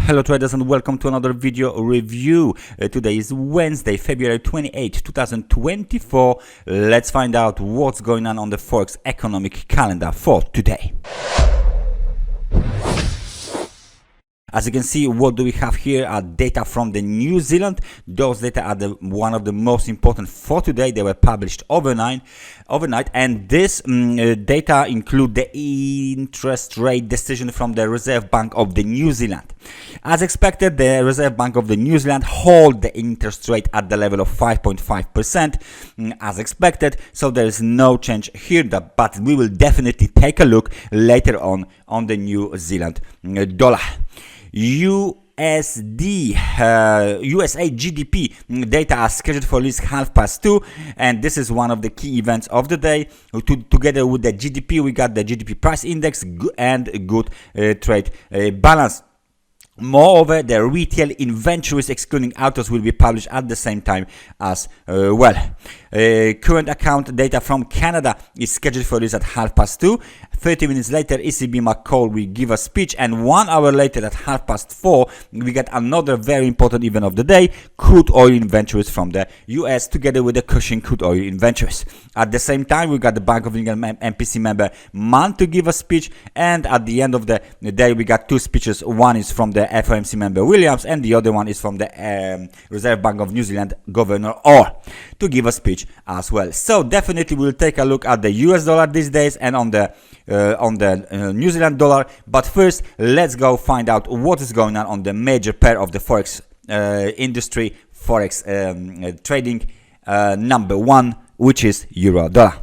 Hello traders and welcome to another video review. Today is Wednesday, February 28, 2024. Let's find out what's going on the Forex economic calendar for today. As you can see, what do we have here are data from the New Zealand. Those data are one of the most important for today. They were published overnight, and this data include the interest rate decision from the Reserve Bank of the New Zealand. As expected, the Reserve Bank of the New Zealand hold the interest rate at the level of 5.5% as expected, so there is no change here, but we will definitely take a look later on the New Zealand dollar. USD, USA GDP data are scheduled for release 2:30, and this is one of the key events of the day. Together with the GDP, we got the GDP price index and good trade balance. Moreover, the retail inventories excluding autos will be published at the same time as well. Current account data from Canada is scheduled for release at 2:30. 30 minutes later, ECB McCaul will give a speech, and 1 hour later at 4:30, we get another very important event of the day: crude oil inventories from the US, together with the Cushing crude oil inventories. At the same time, we got the Bank of England MPC member Mann to give a speech, and at the end of the day, we got 2 speeches. One is from the FOMC member Williams, and the other one is from the Reserve Bank of New Zealand Governor Orr to give a speech as well. So definitely we'll take a look at the US dollar these days and on the New Zealand dollar. But first, let's go find out what is going on the major pair of the Forex industry, Forex trading. Number one, which is euro dollar.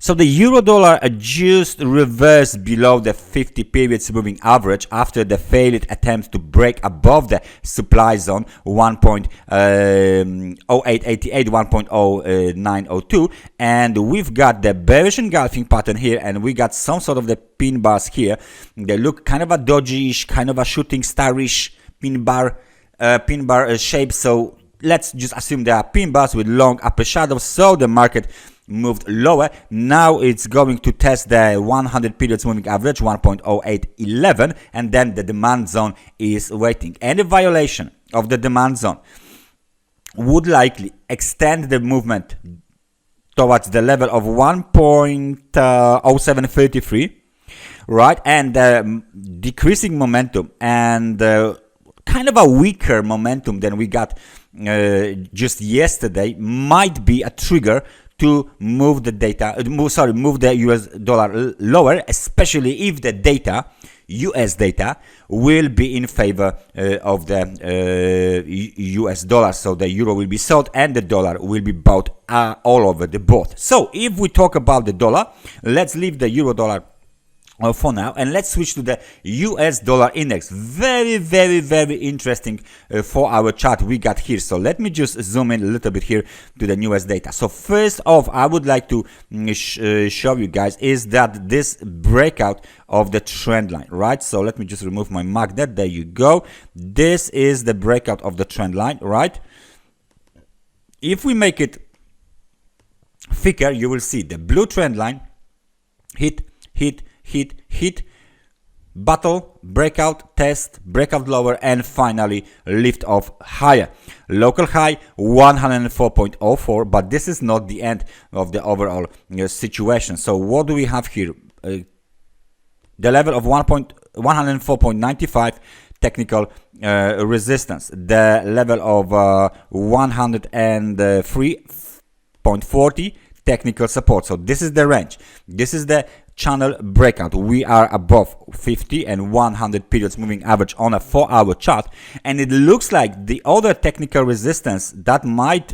So the euro dollar just reversed below the 50 periods moving average after the failed attempt to break above the supply zone 1.0888, 1.0902, and we've got the bearish engulfing pattern here, and we got some sort of the pin bars here. They look kind of a dodgy-ish, kind of a shooting star-ish pin bar shape. So let's just assume they are pin bars with long upper shadows. So the market moved lower. Now it's going to test the 100 periods moving average 1.0811, and then the demand zone is waiting. Any violation of the demand zone would likely extend the movement towards the level of 1.0733, right? And decreasing momentum and kind of a weaker momentum than we got just yesterday might be a trigger to move the move the US dollar lower, especially if the data, US data, will be in favor of the US dollar. So the euro will be sold and the dollar will be bought all over the board. So if we talk about the dollar, let's leave the euro dollar for now, and let's switch to the US dollar index. Very interesting for our chart we got here. So let me just zoom in a little bit here to the newest data. So first off, I would like to show you guys is that this breakout of the trend line, right? So let me just remove my magnet. There you go. This is the breakout of the trend line, right? If we make it thicker, you will see the blue trend line hit, battle, breakout, test, breakout lower, and finally lift off higher. Local high 104.04, but this is not the end of the overall situation. So what do we have here? The level of 104.95 technical resistance, the level of 103.40 technical support. So this is the range. This is the channel breakout. We are above 50 and 100 periods moving average on a 4-hour chart, and it looks like the other technical resistance that might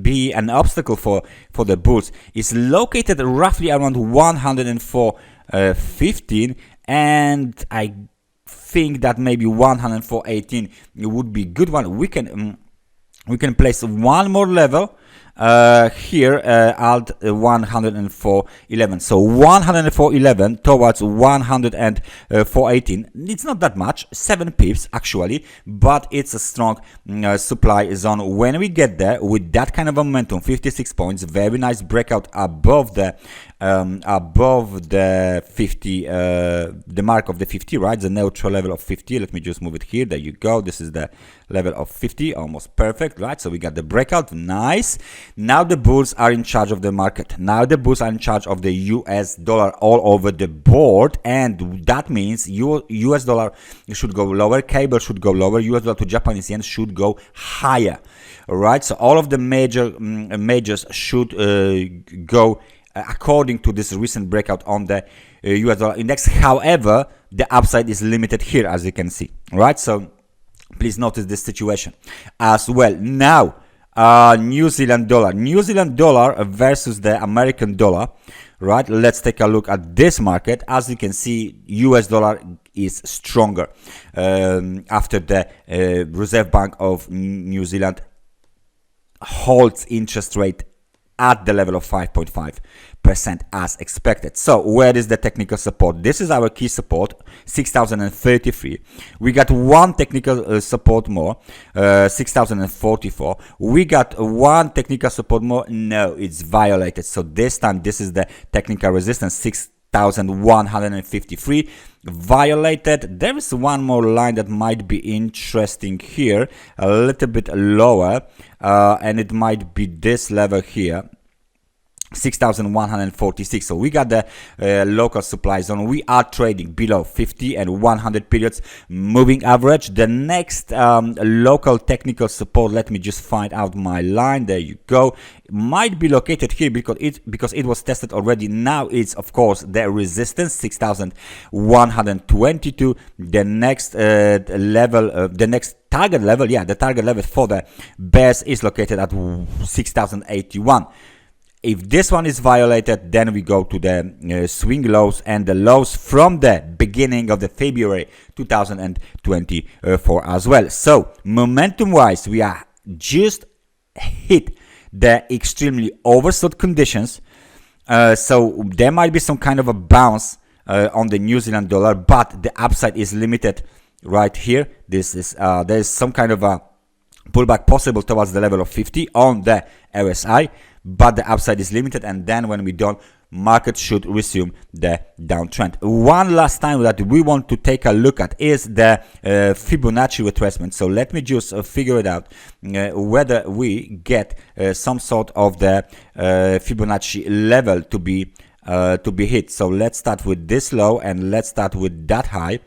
be an obstacle for the bulls is located roughly around 104.15, and I think that maybe 104.18 would be a good one. We can place one more level here at 104.11. So 104.11 towards 104.18. It's not that much, 7 pips actually, but it's a strong supply zone. When we get there with that kind of momentum, 56 points, very nice breakout above the above the 50, the mark of the 50, right? The neutral level of 50. Let me just move it here. There you go. This is the level of 50, almost perfect, right? So we got the breakout. Nice. Now the bulls are in charge of the market. Now the bulls are in charge of the US dollar all over the board, and that means US dollar should go lower, cable should go lower, US dollar to Japanese yen should go higher. All right. So all of the majors should go according to this recent breakout on the US dollar index. However, the upside is limited here, as you can see, right? So please notice this situation as well. Now, New Zealand dollar versus the American dollar, right? Let's take a look at this market. As you can see, US dollar is stronger after the Reserve Bank of New Zealand holds interest rate at the level of 5.5% as expected. So where is the technical support? This is our key support, 6,033. We got one technical support more, 6,044. We got one technical support more. No, it's violated. So this time, this is the technical resistance, 6,153 violated. There is one more line that might be interesting here, a little bit lower, and it might be this level here, 6,146. So we got the local supply zone. We are trading below 50 and 100 periods moving average. The next local technical support, let me just find out my line. There you go. Might be located here because it was tested already. Now it's of course the resistance, 6,122. The next level, the next target level, the target level for the bears is located at 6,081. If this one is violated, then we go to the swing lows and the lows from the beginning of the February 2024 as well. So momentum wise, we are just hit the extremely oversold conditions. So there might be some kind of a bounce on the New Zealand dollar, but the upside is limited right here. This is there is some kind of a pullback possible towards the level of 50 on the RSI, but the upside is limited, and then when we don't, market should resume the downtrend. One last time that we want to take a look at is the Fibonacci retracement. So let me just figure it out whether we get some sort of the Fibonacci level to be hit. So let's start with this low and let's start with that high,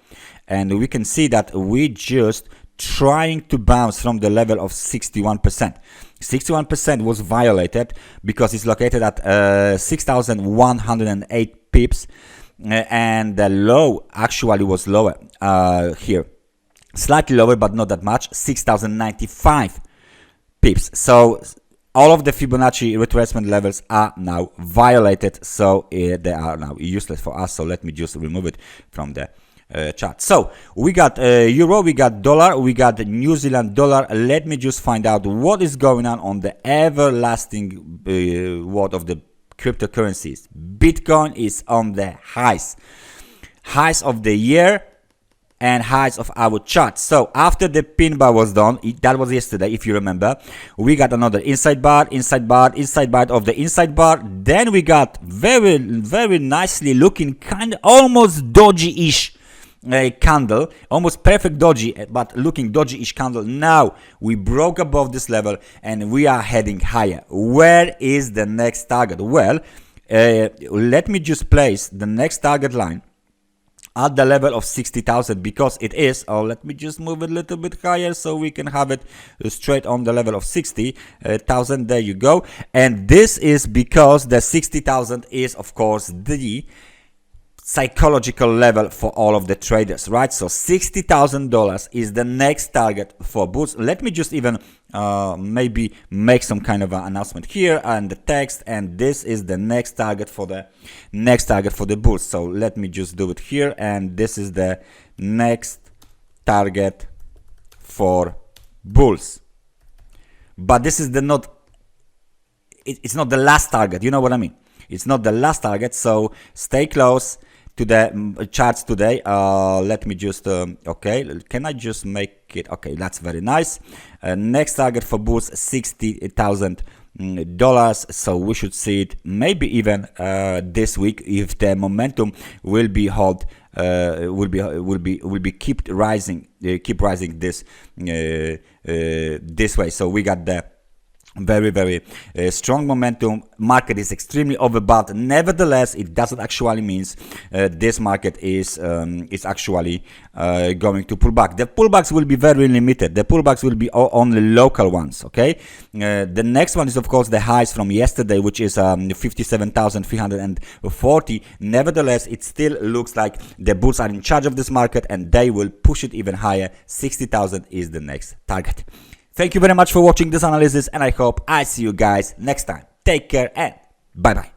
and we can see that we just trying to bounce from the level of 61%. 61% was violated because it's located at 6,108 pips, and the low actually was lower here, slightly lower but not that much, 6,095 pips. So all of the Fibonacci retracement levels are now violated, so they are now useless for us. So let me just remove it from the chart. So we got euro, we got dollar, we got New Zealand dollar. Let me just find out what is going on the everlasting world of the cryptocurrencies. Bitcoin is on the highs of the year and highs of our chart. So after the pin bar was done, that was yesterday if you remember, we got another inside bar of the inside bar. Then we got very nicely looking, kind of almost dodgy-ish candle, almost perfect doji, but looking dodgy-ish candle. Now we broke above this level and we are heading higher. Where is the next target? Well, let me just place the next target line at the level of 60,000 because it is, let me just move it a little bit higher so we can have it straight on the level of 60,000. There you go. And this is because the 60,000 is of course the psychological level for all of the traders, right? So $60,000 is the next target for bulls. Let me just even maybe make some kind of an announcement here and the text, and this is the next target for the bulls. So let me just do it here, and this is the next target for bulls. But this is it's not the last target, you know what I mean? It's not the last target, so stay close to the charts today. Let me just okay, can I just make it? Okay, that's very nice. Next target for bulls, $60,000. dollars. So we should see it maybe even this week if the momentum will be held, will be keep rising this this way. So we got the very strong momentum. Market is extremely overbought. Nevertheless, it doesn't actually means this market is actually going to pull back. The pullbacks will be very limited. The pullbacks will be only local ones. Okay. The next one is of course the highs from yesterday, which is 57,340. Nevertheless, it still looks like the bulls are in charge of this market and they will push it even higher. 60,000 is the next target. Thank you very much for watching this analysis, and I hope I see you guys next time. Take care and bye bye.